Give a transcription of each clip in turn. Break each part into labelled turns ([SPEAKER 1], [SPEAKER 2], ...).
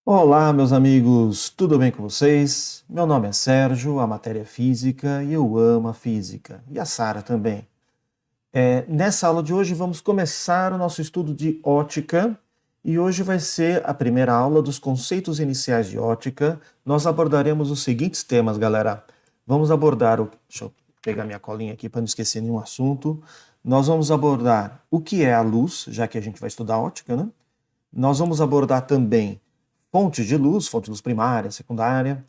[SPEAKER 1] Olá, meus amigos, tudo bem com vocês? Meu nome é Sérgio, a matéria é física e eu amo a física, e a Sara também. Nessa aula de hoje vamos começar o nosso estudo de ótica e hoje vai ser a primeira aula dos conceitos iniciais de ótica. Nós abordaremos os seguintes temas, galera. Vamos abordar o. Deixa eu pegar minha colinha aqui para não esquecer nenhum assunto. Nós vamos abordar o que é a luz, já que a gente vai estudar ótica, né? Nós vamos abordar também fonte de luz primária, secundária,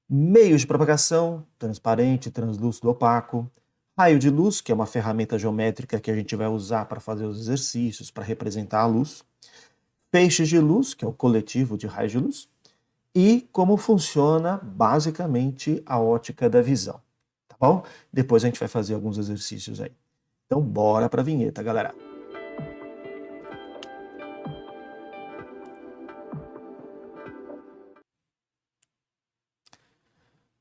[SPEAKER 1] meios de propagação, transparente, translúcido, opaco, raio de luz, que é uma ferramenta geométrica que a gente vai usar para fazer os exercícios, para representar a luz, feixes de luz, que é o coletivo de raios de luz, e como funciona basicamente a ótica da visão, tá bom? Depois a gente vai fazer alguns exercícios aí. Então bora para a vinheta, galera.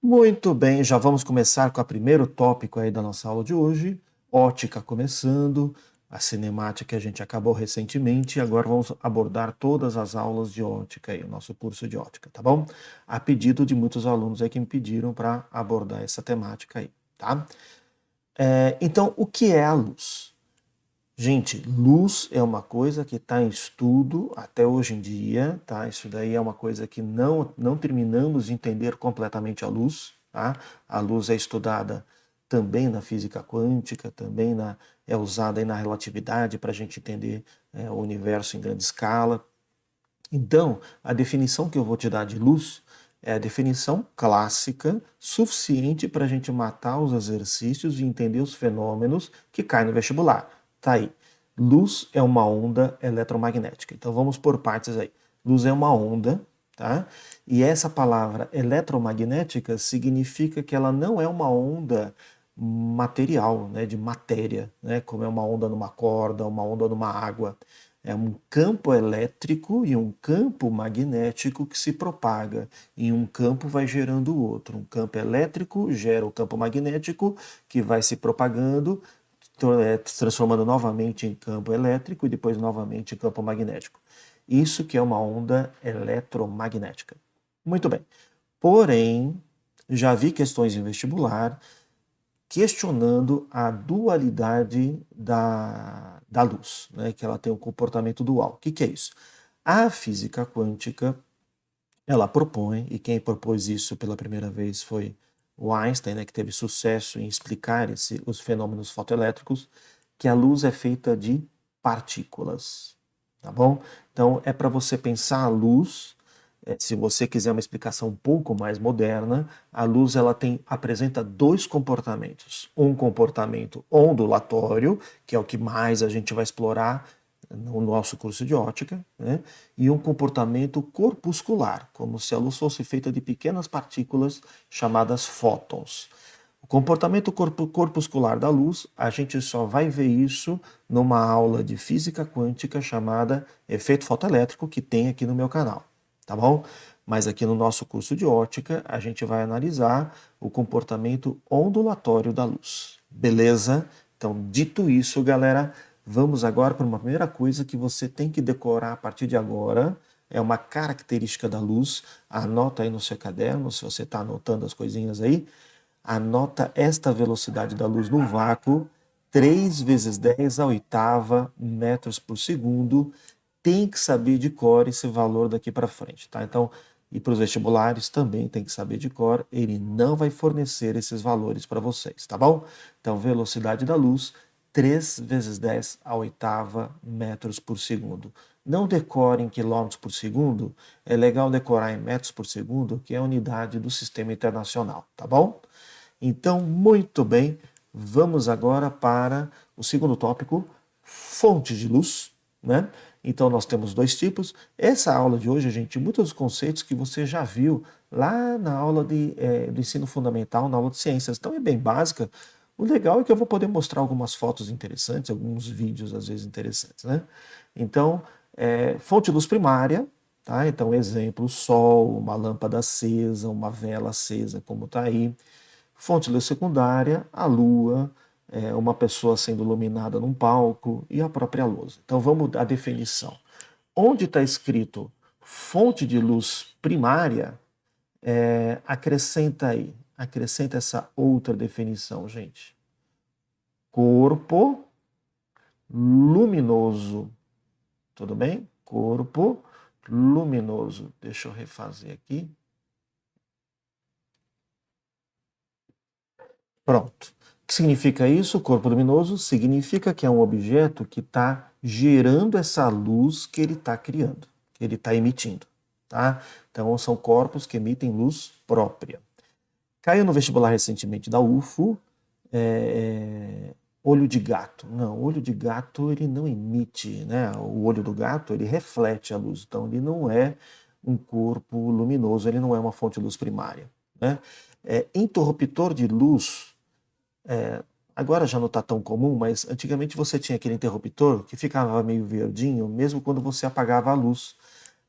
[SPEAKER 1] Muito bem, já vamos começar com o primeiro tópico aí da nossa aula de hoje, ótica começando, a cinemática que a gente acabou recentemente, e agora vamos abordar todas as aulas de ótica aí, o nosso curso de ótica, tá bom? A pedido de muitos alunos aí que me pediram para abordar essa temática aí, tá? Então, o que é a luz? Gente, luz é uma coisa que está em estudo até hoje em dia, tá? Isso daí é uma coisa que não terminamos de entender completamente a luz, tá? A luz é estudada também na física quântica, é usada aí na relatividade para a gente entender o universo em grande escala. Então, a definição que eu vou te dar de luz é a definição clássica, suficiente para a gente matar os exercícios e entender os fenômenos que caem no vestibular. Tá aí. Luz é uma onda eletromagnética. Então vamos por partes aí. Luz é uma onda, tá? E essa palavra eletromagnética significa que ela não é uma onda material, né, de matéria, né, como é uma onda numa corda, uma onda numa água. É um campo elétrico e um campo magnético que se propaga. E um campo vai gerando o outro. Um campo elétrico gera o campo magnético, que vai se propagando, se transformando novamente em campo elétrico e depois novamente em campo magnético. Isso que é uma onda eletromagnética. Muito bem. Porém, já vi questões em vestibular questionando a dualidade da luz, né? Que ela tem um comportamento dual. O que é isso? A física quântica, ela propõe, e quem propôs isso pela primeira vez foi o Einstein, né, que teve sucesso em explicar os fenômenos fotoelétricos, que a luz é feita de partículas, tá bom? Então é para você pensar a luz, se você quiser uma explicação um pouco mais moderna, a luz apresenta dois comportamentos. Um comportamento ondulatório, que é o que mais a gente vai explorar no nosso curso de ótica, né? E um comportamento corpuscular, como se a luz fosse feita de pequenas partículas chamadas fótons. O comportamento corpuscular da luz, a gente só vai ver isso numa aula de física quântica chamada efeito fotoelétrico, que tem aqui no meu canal, tá bom? Mas aqui no nosso curso de ótica, a gente vai analisar o comportamento ondulatório da luz. Beleza? Então, dito isso, galera, vamos agora para uma primeira coisa que você tem que decorar a partir de agora. É uma característica da luz. Anota aí no seu caderno, se você está anotando as coisinhas aí. Anota esta velocidade da luz no vácuo, 3 vezes 10 a oitava metros por segundo. Tem que saber de cor esse valor daqui para frente, tá? Então, e para os vestibulares também tem que saber de cor, ele não vai fornecer esses valores para vocês, tá bom? Então, velocidade da luz, 3 vezes 10 a oitava metros por segundo. Não decore em quilômetros por segundo, é legal decorar em metros por segundo, que é a unidade do sistema internacional, tá bom? Então, muito bem, vamos agora para o segundo tópico, fonte de luz, né? Então, nós temos dois tipos. Essa aula de hoje, gente, muitos dos conceitos que você já viu lá na aula do ensino fundamental, na aula de ciências. Então, é bem básica. O legal é que eu vou poder mostrar algumas fotos interessantes, alguns vídeos, às vezes, interessantes, né? Então, fonte de luz primária, tá? Então, exemplo, o sol, uma lâmpada acesa, uma vela acesa, como está aí. Fonte de luz secundária, a lua, uma pessoa sendo iluminada num palco e a própria luz. Então vamos à definição. Onde está escrito fonte de luz primária, acrescenta aí, acrescenta essa outra definição, gente. Corpo luminoso, tudo bem? Corpo luminoso. Deixa eu refazer aqui. Pronto. O que significa isso? Corpo luminoso significa que é um objeto que está gerando essa luz que ele está criando, que ele está emitindo. Tá? Então, são corpos que emitem luz própria. Caiu no vestibular recentemente da UFO, olho de gato. Não, olho de gato ele não emite, né? O olho do gato ele reflete a luz, então ele não é um corpo luminoso, ele não é uma fonte de luz primária. Né? Interruptor de luz, agora já não está tão comum, mas antigamente você tinha aquele interruptor que ficava meio verdinho, mesmo quando você apagava a luz.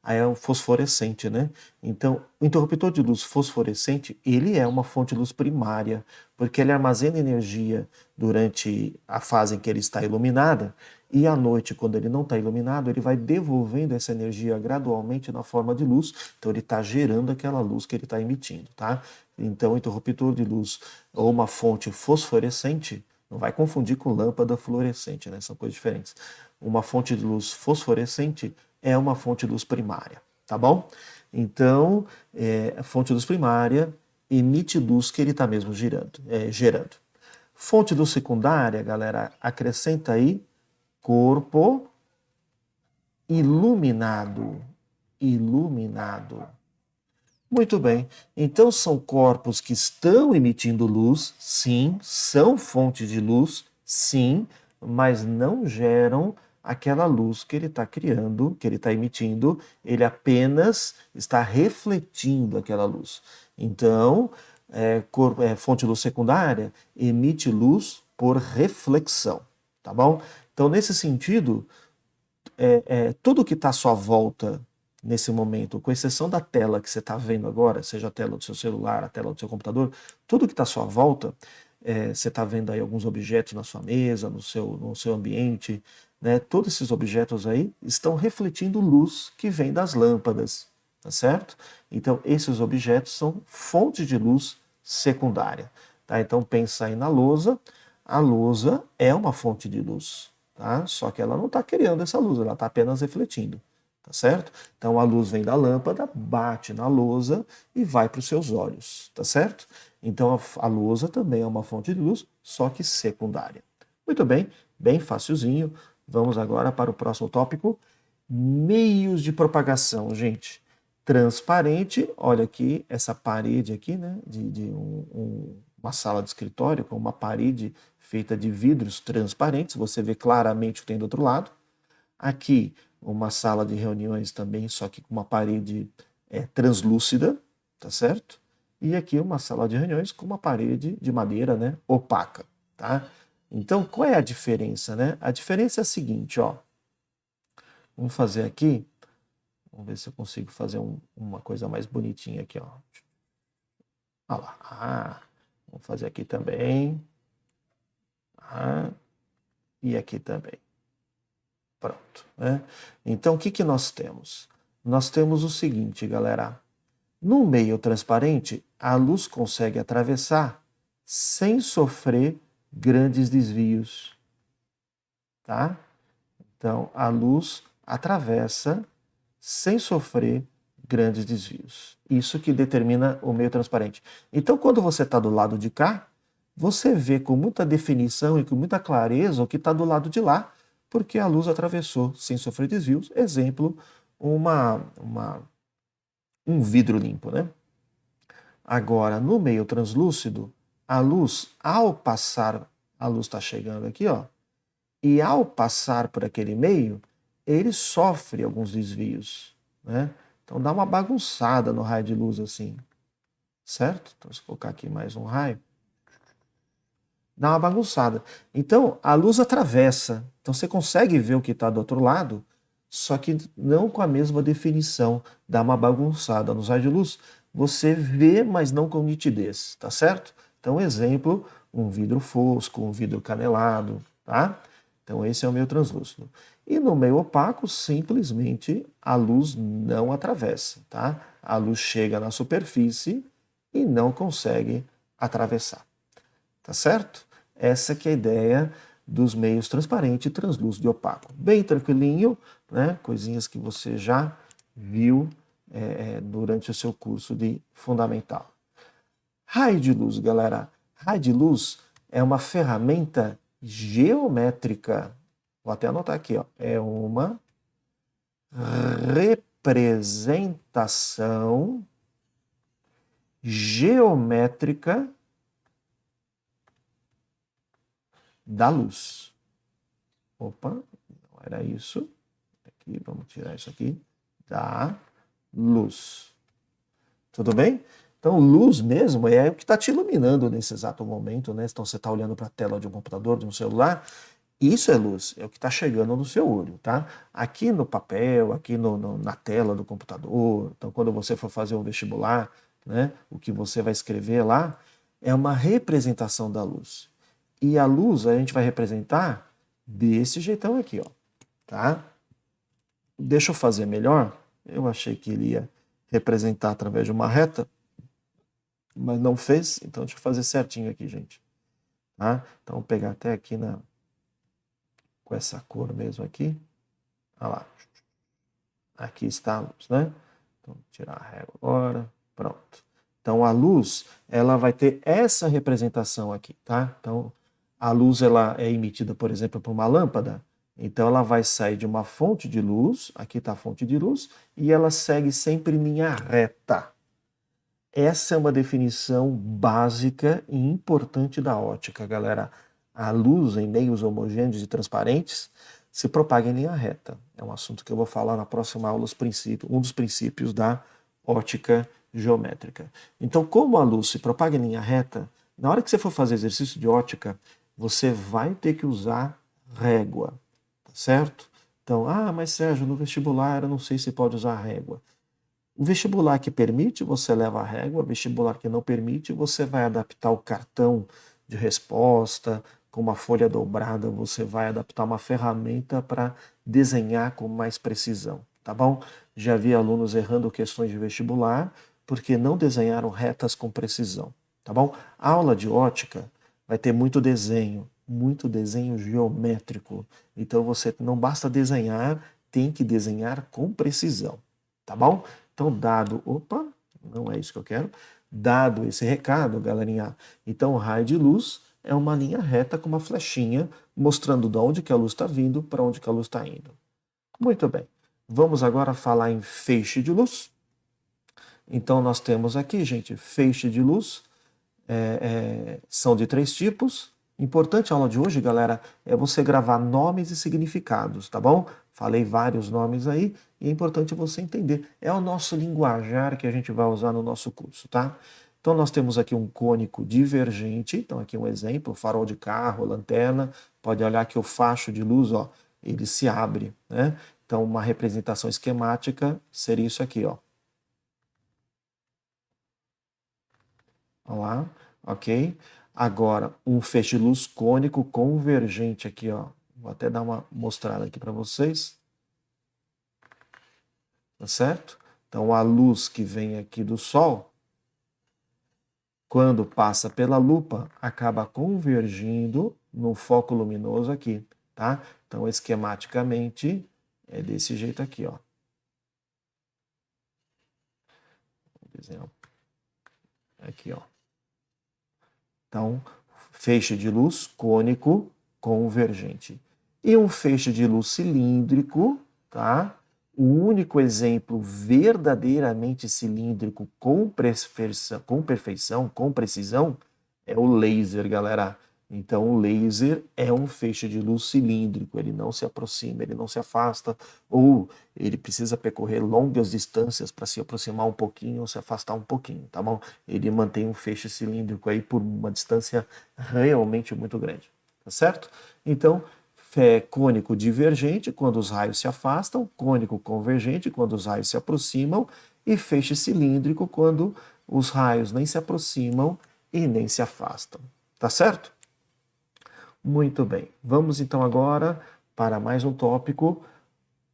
[SPEAKER 1] Aí é o fosforescente, né? Então, o interruptor de luz fosforescente, ele é uma fonte de luz primária, porque ele armazena energia durante a fase em que ele está iluminada, e à noite, quando ele não está iluminado, ele vai devolvendo essa energia gradualmente na forma de luz, então ele está gerando aquela luz que ele está emitindo, tá? Então, o interruptor de luz ou uma fonte fosforescente, não vai confundir com lâmpada fluorescente, né? São coisas diferentes. Uma fonte de luz fosforescente é uma fonte de luz primária, tá bom? Então, a fonte de luz primária emite luz que ele está mesmo gerando. Fonte de luz secundária, galera, acrescenta aí corpo iluminado. Iluminado. Muito bem. Então, são corpos que estão emitindo luz, sim, são fontes de luz, sim, mas não geram aquela luz que ele está criando, que ele está emitindo, ele apenas está refletindo aquela luz. Então, fonte de luz secundária emite luz por reflexão, tá bom? Então, nesse sentido, tudo que está à sua volta nesse momento, com exceção da tela que você está vendo agora, seja a tela do seu celular, a tela do seu computador, tudo que está à sua volta, você está vendo aí alguns objetos na sua mesa, no seu ambiente, né? Todos esses objetos aí estão refletindo luz que vem das lâmpadas, tá certo? Então, esses objetos são fontes de luz secundária, tá? Então, pensa aí na lousa, a lousa é uma fonte de luz, tá? Só que ela não está criando essa luz, ela está apenas refletindo. Tá certo? Então a luz vem da lâmpada, bate na lousa e vai para os seus olhos, tá certo? Então a lousa também é uma fonte de luz, só que secundária. Muito bem, bem facilzinho. Vamos agora para o próximo tópico: meios de propagação, gente. Transparente, olha aqui, essa parede aqui, né, de uma sala de escritório com uma parede feita de vidros transparentes, você vê claramente o que tem do outro lado. Aqui, uma sala de reuniões também, só que com uma parede translúcida, tá certo? E aqui uma sala de reuniões com uma parede de madeira, né, opaca, tá? Então, qual é a diferença, né? A diferença é a seguinte, ó. Vamos fazer aqui, vamos ver se eu consigo fazer uma coisa mais bonitinha aqui, ó. Olha lá, vamos fazer aqui também. E aqui também. Pronto. Né? Então, o que nós temos? Nós temos o seguinte, galera. No meio transparente, a luz consegue atravessar sem sofrer grandes desvios. Tá? Então, a luz atravessa sem sofrer grandes desvios. Isso que determina o meio transparente. Então, quando você está do lado de cá, você vê com muita definição e com muita clareza o que está do lado de lá, porque a luz atravessou sem sofrer desvios. Exemplo, um vidro limpo, né? Agora, no meio translúcido, a luz, ao passar, a luz está chegando aqui, ó, e ao passar por aquele meio, ele sofre alguns desvios, né? Então dá uma bagunçada no raio de luz assim, certo? Então, se colocar aqui mais um raio, dá uma bagunçada. Então, a luz atravessa. Então, você consegue ver o que está do outro lado, só que não com a mesma definição. Dá uma bagunçada nos raios de luz. Você vê, mas não com nitidez, tá certo? Então, exemplo, um vidro fosco, um vidro canelado, tá? Então, esse é o meio translúcido. E no meio opaco, simplesmente a luz não atravessa, tá? A luz chega na superfície e não consegue atravessar, tá certo? Essa que é a ideia dos meios transparente, translúcido e opaco. Bem tranquilinho, né? Coisinhas que você já viu durante o seu curso de fundamental. Raio de luz, galera. Raio de luz é uma ferramenta geométrica. Vou até anotar aqui, ó. É uma representação geométrica da luz. Opa, não era isso. Aqui, vamos tirar isso aqui. Da luz. Tudo bem? Então, luz mesmo é o que está te iluminando nesse exato momento, né? Então, você está olhando para a tela de um computador, de um celular. Isso é luz, é o que está chegando no seu olho, tá? Aqui no papel, aqui na tela do computador, então quando você for fazer um vestibular, né, o que você vai escrever lá é uma representação da luz. E a luz a gente vai representar desse jeitão aqui, ó, tá? Deixa eu fazer melhor. Eu achei que ele ia representar através de uma reta, mas não fez, então deixa eu fazer certinho aqui, gente. Tá? Então vou pegar até aqui com essa cor mesmo aqui. Olha lá. Aqui está a luz, né? Então, vou tirar a régua agora. Pronto. Então, a luz, ela vai ter essa representação aqui, tá? Então, a luz, ela é emitida, por exemplo, por uma lâmpada. Então, ela vai sair de uma fonte de luz. Aqui está a fonte de luz. E ela segue sempre em linha reta. Essa é uma definição básica e importante da ótica, galera. A luz em meios homogêneos e transparentes se propaga em linha reta. É um assunto que eu vou falar na próxima aula, um dos princípios da ótica geométrica. Então, como a luz se propaga em linha reta, na hora que você for fazer exercício de ótica, você vai ter que usar régua, tá certo? Então, mas Sérgio, no vestibular eu não sei se pode usar régua. O vestibular que permite, você leva a régua. O vestibular que não permite, você vai adaptar o cartão de resposta. Com uma folha dobrada, você vai adaptar uma ferramenta para desenhar com mais precisão, tá bom? Já vi alunos errando questões de vestibular porque não desenharam retas com precisão, tá bom? A aula de ótica vai ter muito desenho geométrico. Então você não basta desenhar, tem que desenhar com precisão, tá bom? Então, opa, não é isso que eu quero. Dado esse recado, galerinha, então o raio de luz é uma linha reta com uma flechinha mostrando de onde que a luz está vindo para onde que a luz está indo. Muito bem. Vamos agora falar em feixe de luz. Então nós temos aqui, gente, feixe de luz. São de 3 tipos. Importante a aula de hoje, galera, é você gravar nomes e significados, tá bom? Falei vários nomes aí e é importante você entender. É o nosso linguajar que a gente vai usar no nosso curso, tá? Então nós temos aqui um cônico divergente, então aqui um exemplo, farol de carro, lanterna. Pode olhar que o facho de luz, ó, ele se abre, né? Então uma representação esquemática seria isso aqui, ó. Olha lá, ok? Agora, um feixe de luz cônico convergente aqui, ó. Vou até dar uma mostrada aqui para vocês. Tá certo? Então, a luz que vem aqui do Sol, quando passa pela lupa, acaba convergindo no foco luminoso aqui, tá? Então, esquematicamente, é desse jeito aqui, ó. Aqui, ó. Então, feixe de luz cônico convergente. E um feixe de luz cilíndrico, tá? O único exemplo verdadeiramente cilíndrico com perfeição, com precisão, é o laser, galera. Então, o laser é um feixe de luz cilíndrico, ele não se aproxima, ele não se afasta, ou ele precisa percorrer longas distâncias para se aproximar um pouquinho ou se afastar um pouquinho, tá bom? Ele mantém um feixe cilíndrico aí por uma distância realmente muito grande, tá certo? Então, cônico divergente, quando os raios se afastam, cônico convergente, quando os raios se aproximam, e feixe cilíndrico, quando os raios nem se aproximam e nem se afastam, tá certo? Muito bem, vamos então agora para mais um tópico,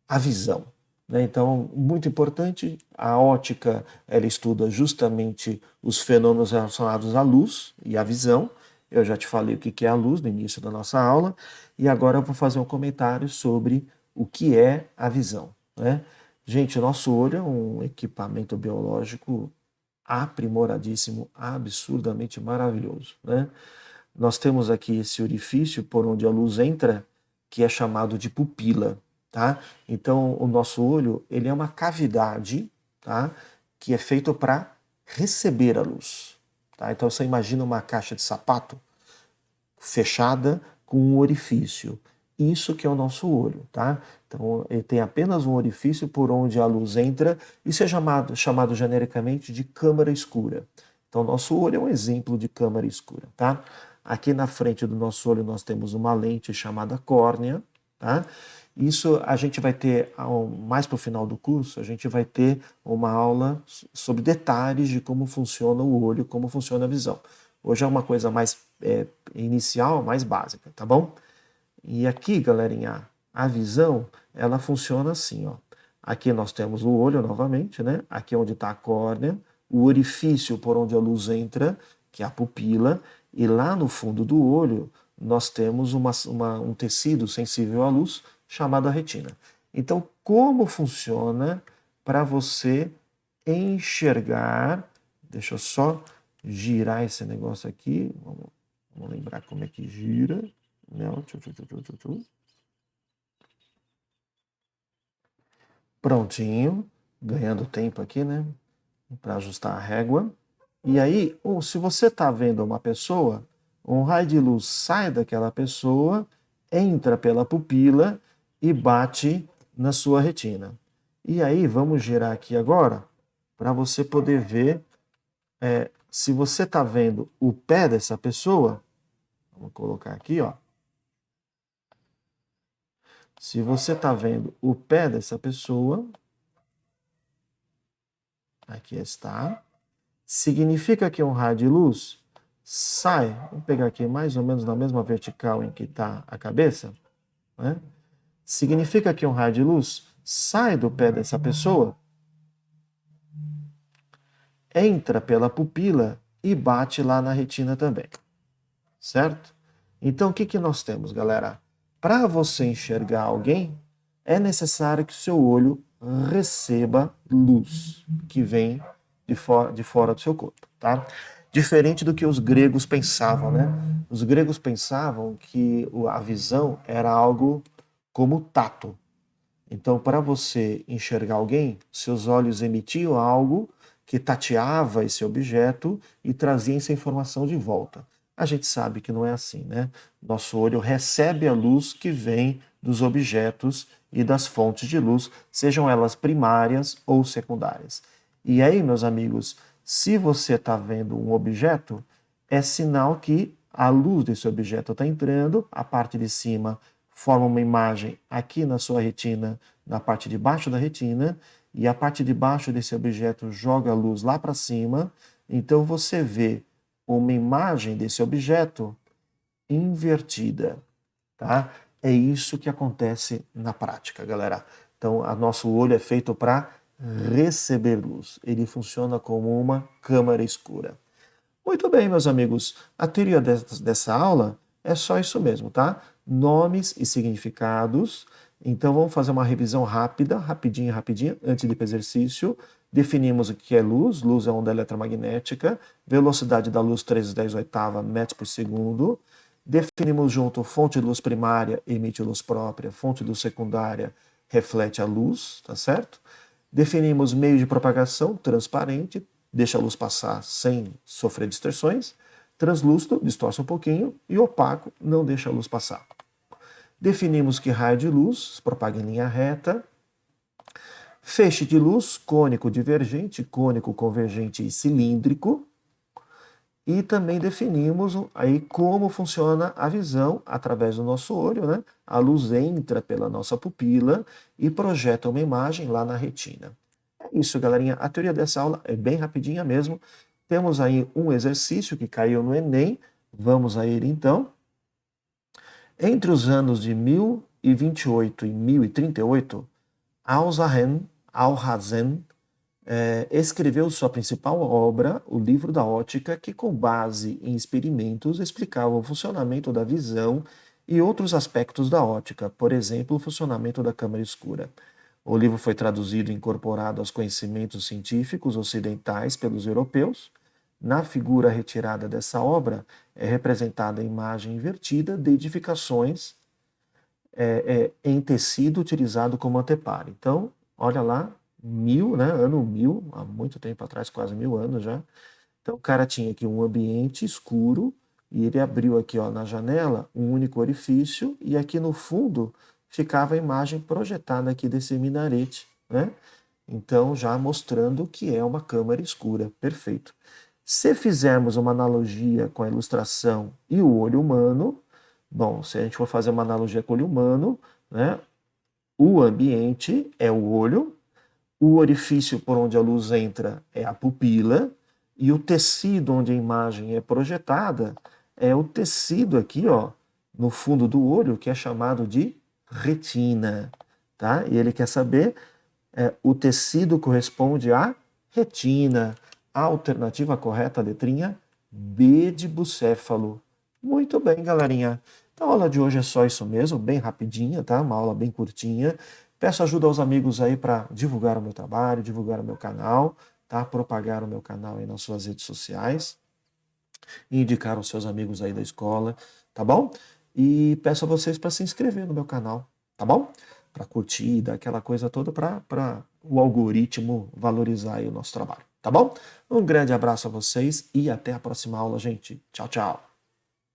[SPEAKER 1] a visão. Então, muito importante, a ótica, ela estuda justamente os fenômenos relacionados à luz e à visão. Eu já te falei o que é a luz no início da nossa aula, e agora eu vou fazer um comentário sobre o que é a visão. Gente, o nosso olho é um equipamento biológico aprimoradíssimo, absurdamente maravilhoso. Nós temos aqui esse orifício por onde a luz entra, que é chamado de pupila. Tá? Então, o nosso olho, ele é uma cavidade, tá? Que é feito para receber a luz. Tá? Então, você imagina uma caixa de sapato fechada com um orifício. Isso que é o nosso olho. Tá? Então, ele tem apenas um orifício por onde a luz entra. Isso é chamado genericamente de câmara escura. Então, nosso olho é um exemplo de câmara escura. Tá? Aqui na frente do nosso olho nós temos uma lente chamada córnea. Tá? Isso a gente vai ter, mais para o final do curso, a gente vai ter uma aula sobre detalhes de como funciona o olho, como funciona a visão. Hoje é uma coisa mais inicial, mais básica, tá bom? E aqui, galerinha, a visão, ela funciona assim, ó. Aqui nós temos o olho novamente, né? Aqui é onde está a córnea, o orifício por onde a luz entra, que é a pupila, e lá no fundo do olho nós temos um tecido sensível à luz, chamada retina. Então, como funciona para você enxergar? Deixa eu só girar esse negócio aqui. Vamos lembrar como é que gira. Não, Prontinho. Ganhando tempo aqui, né? Para ajustar a régua. E aí, se você está vendo uma pessoa, um raio de luz sai daquela pessoa, entra pela pupila e bate na sua retina. E aí, vamos girar aqui agora para você poder ver se você está vendo o pé dessa pessoa. Vamos colocar aqui, ó. Se você está vendo o pé dessa pessoa, aqui está, significa que um raio de luz sai, vamos pegar aqui mais ou menos na mesma vertical em que está a cabeça, né? Significa que um raio de luz sai do pé dessa pessoa, entra pela pupila e bate lá na retina também, certo? Então, o que nós temos, galera? Para você enxergar alguém, é necessário que o seu olho receba luz que vem de fora do seu corpo, tá? Diferente do que os gregos pensavam, né? Os gregos pensavam que a visão era algo como tato. Então, para você enxergar alguém, seus olhos emitiam algo que tateava esse objeto e trazia essa informação de volta. A gente sabe que não é assim, né? Nosso olho recebe a luz que vem dos objetos e das fontes de luz, sejam elas primárias ou secundárias. E aí, meus amigos, se você está vendo um objeto, é sinal que a luz desse objeto está entrando, a parte de cima forma uma imagem aqui na sua retina, na parte de baixo da retina, e a parte de baixo desse objeto joga a luz lá para cima, então você vê uma imagem desse objeto invertida, tá? É isso que acontece na prática, galera. Então, o nosso olho é feito para receber luz. Ele funciona como uma câmara escura. Muito bem, meus amigos. A teoria dessa aula é só isso mesmo, tá? Nomes e significados. Então, vamos fazer uma revisão rápida, rapidinho, antes de ir para o exercício. Definimos o que é luz. Luz é onda eletromagnética. Velocidade da luz, 3/10 metros por segundo. Definimos junto fonte de luz primária, emite luz própria. Fonte de luz secundária, reflete a luz, tá certo? Definimos meio de propagação, transparente, deixa a luz passar sem sofrer distorções. Translúcido, distorce um pouquinho. E opaco, não deixa a luz passar. Definimos que raio de luz propaga em linha reta. Feixe de luz, cônico divergente, cônico convergente e cilíndrico. E também definimos aí como funciona a visão através do nosso olho, né? A luz entra pela nossa pupila e projeta uma imagem lá na retina. É isso, galerinha. A teoria dessa aula é bem rapidinha mesmo. Temos aí um exercício que caiu no Enem. Vamos a ele então. Entre os anos de 1028 e 1038, Alhazen escreveu sua principal obra, o Livro da Ótica, que, com base em experimentos, explicava o funcionamento da visão e outros aspectos da ótica, por exemplo, o funcionamento da câmara escura. O livro foi traduzido e incorporado aos conhecimentos científicos ocidentais pelos europeus. Na figura retirada dessa obra é representada a imagem invertida de edificações em tecido utilizado como anteparo. Então, olha lá, ano 1000, há muito tempo atrás, quase 1000 anos já. Então, o cara tinha aqui um ambiente escuro e ele abriu aqui, ó, na janela um único orifício e aqui no fundo ficava a imagem projetada aqui desse minarete, né? Então, já mostrando que é uma câmara escura. Perfeito. Se fizermos uma analogia com a ilustração e o olho humano, bom, se a gente for fazer uma analogia com o olho humano, né, o ambiente é o olho, o orifício por onde a luz entra é a pupila, e o tecido onde a imagem é projetada é o tecido aqui, ó, no fundo do olho, que é chamado de retina, tá? E ele quer saber, o tecido corresponde à retina. A alternativa correta, a letrinha B de bucéfalo. Muito bem, galerinha. Então, a aula de hoje é só isso mesmo, bem rapidinha, tá? Uma aula bem curtinha. Peço ajuda aos amigos aí para divulgar o meu trabalho, divulgar o meu canal, tá? Propagar o meu canal aí nas suas redes sociais e indicar aos seus amigos aí da escola, tá bom? E peço a vocês para se inscrever no meu canal, tá bom? Para curtir, dar aquela coisa toda para o algoritmo valorizar aí o nosso trabalho, tá bom? Um grande abraço a vocês e até a próxima aula, gente. Tchau, tchau.